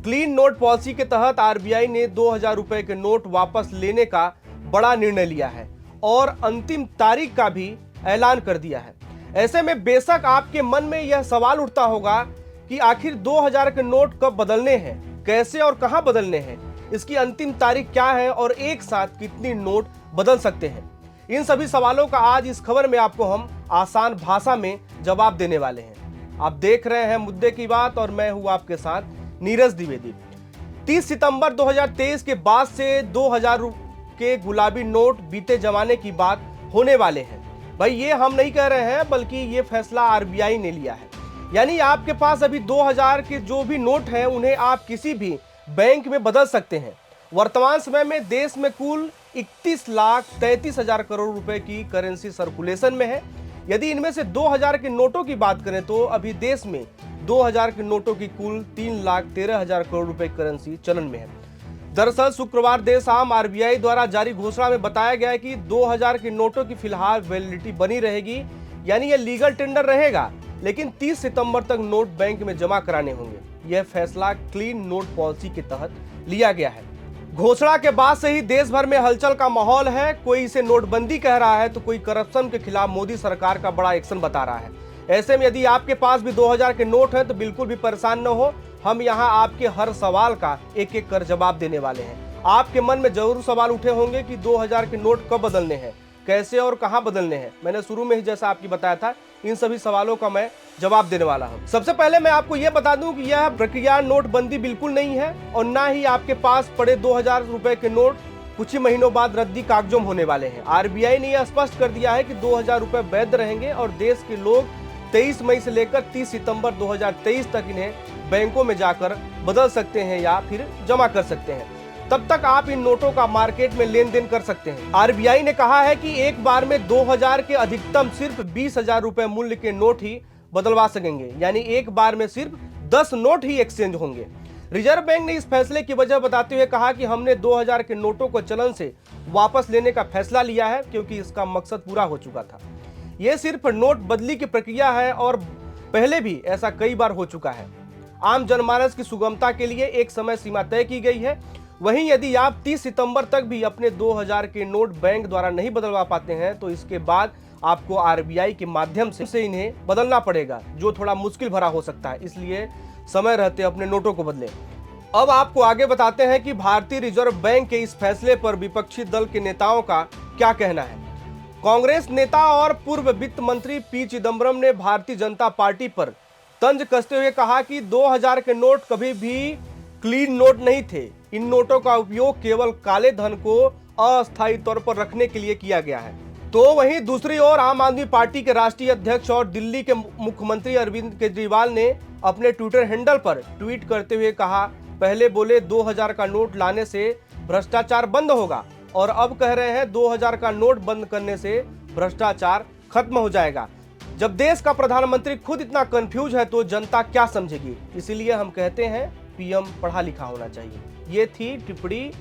Clean note policy के तहत RBI ने 2000 रुपए के नोट वापस लेने का बड़ा निर्णय लिया है और अंतिम तारीख का भी ऐलान कर दिया है। ऐसे में बेशक आपके मन में यह सवाल उठता होगा कि आखिर 2000 के नोट कब बदलने हैं, कैसे और कहां बदलने हैं, इसकी अंतिम तारीख क्या है और एक साथ कितनी नोट बदल सकते हैं। इन सभी सवालों का आज इस खबर में आपको हम आसान भाषा में जवाब देने वाले हैं। आप देख रहे हैं मुद्दे की बात और मैं हूं आपके साथ नीरज द्विवेदी। 30 सितंबर 2023 के बाद से 2000 के गुलाबी नोट बीते जमाने की बात होने वाले हैं। भाई ये हम नहीं कह रहे हैं, बल्कि ये फैसला आरबीआई ने लिया है। यानी आपके पास अभी 2000 के जो भी नोट हैं उन्हें आप किसी भी बैंक में बदल सकते हैं। वर्तमान समय में देश में कुल 31,33,000 करोड़ रुपए की करेंसी सर्कुलेशन में है। यदि इनमें से 2000 के नोटों की बात करें तो अभी देश में 2000 के नोटों की कुल 3,13,000 करोड़ रुपए करेंसी चलन में है। दरअसल शुक्रवार देर शाम आरबीआई द्वारा जारी घोषणा में बताया गया है कि 2000 के नोटों की फिलहाल वैलिडिटी बनी रहेगी, यानी यह लीगल टेंडर रहेगा, लेकिन 30 सितंबर तक नोट बैंक में जमा कराने होंगे। यह फैसला क्लीन नोट पॉलिसी के तहत लिया गया है। घोषणा के बाद से ही देश भर में हलचल का माहौल है। कोई इसे नोटबंदी कह रहा है तो कोई करप्शन के खिलाफ मोदी सरकार का बड़ा एक्शन बता रहा है। ऐसे में यदि आपके पास भी 2000 के नोट हैं तो बिल्कुल भी परेशान न हो। हम यहाँ आपके हर सवाल का एक एक कर जवाब देने वाले हैं। आपके मन में जरूर सवाल उठे होंगे कि 2000 के नोट कब बदलने हैं, कैसे और कहां बदलने हैं। मैंने शुरू में ही जैसा आपकी बताया था, इन सभी सवालों का मैं जवाब देने वाला हूं। सबसे पहले मैं आपको यह बता दूं कि यह प्रक्रिया नोटबंदी बिल्कुल नहीं है और ना ही आपके पास पड़े 2000 रुपए के नोट कुछ ही महीनों बाद रद्दी कागजों होने वाले हैं। आरबीआई ने यह स्पष्ट कर दिया है कि 2000 रुपए वैध रहेंगे और देश के लोग 23 मई से लेकर 30 सितंबर 2023 तक इन्हें बैंकों में जाकर बदल सकते हैं या फिर जमा कर सकते हैं। तब तक आप इन नोटों का मार्केट में लेन देन कर सकते हैं। आरबीआई ने कहा है कि एक बार में 2000 के अधिकतम सिर्फ 20,000 रुपए मूल्य के नोट ही बदलवा सकेंगे, यानी एक बार में सिर्फ 10 नोट ही एक्सचेंज होंगे। रिजर्व बैंक ने इस फैसले की वजह बताते हुए कहा कि हमने 2000 के नोटों को चलन से वापस लेने का फैसला लिया है क्योंकि इसका मकसद पूरा हो चुका था। यह सिर्फ नोट बदली की प्रक्रिया है और पहले भी ऐसा कई बार हो चुका है। आम जनमानस की सुगमता के लिए एक समय सीमा तय की गई है। वहीं यदि आप 30 सितंबर तक भी अपने 2000 के नोट बैंक द्वारा नहीं बदलवा पाते हैं तो इसके बाद आपको आरबीआई के माध्यम से इन्हें बदलना पड़ेगा, जो थोड़ा मुश्किल भरा हो सकता है। इसलिए समय रहते अपने नोटों को बदलें। अब आपको आगे बताते हैं कि भारतीय रिजर्व बैंक के इस फैसले पर विपक्षी दल के नेताओं का क्या कहना है। कांग्रेस नेता और पूर्व वित्त मंत्री पी चिदम्बरम ने भारतीय जनता पार्टी पर तंज कसते हुए कहा कि 2000 के नोट कभी भी क्लीन नोट नहीं थे। इन नोटों का उपयोग केवल काले धन को अस्थायी तौर पर रखने के लिए किया गया है। तो वहीं दूसरी ओर आम आदमी पार्टी के राष्ट्रीय अध्यक्ष और दिल्ली के मुख्यमंत्री अरविंद केजरीवाल ने अपने ट्विटर हैंडल पर ट्वीट करते हुए कहा, पहले बोले 2000 का नोट लाने से भ्रष्टाचार बंद होगा और अब कह रहे हैं 2000 का नोट बंद करने से भ्रष्टाचार खत्म हो जाएगा। जब देश का प्रधानमंत्री खुद इतना कंफ्यूज है तो जनता क्या समझेगी। इसीलिए हम कहते हैं पीएम पढ़ा लिखा होना चाहिए। ये थी टिप्पणी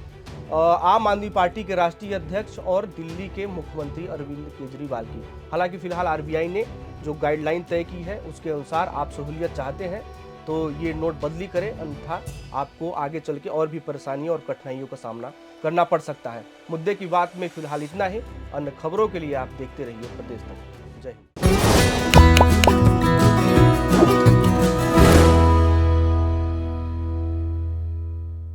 आम आदमी पार्टी के राष्ट्रीय अध्यक्ष और दिल्ली के मुख्यमंत्री अरविंद केजरीवाल की। हालांकि फिलहाल आरबीआई ने जो गाइडलाइन तय की है उसके अनुसार आप सहूलियत चाहते हैं तो ये नोट बदली करें, अन्यथा आपको आगे चल के और भी परेशानियों और कठिनाइयों का सामना करना पड़ सकता है। मुद्दे की बात में फिलहाल इतना ही। अन्य खबरों के लिए आप देखते रहिए प्रदेश तक। जय हिंद।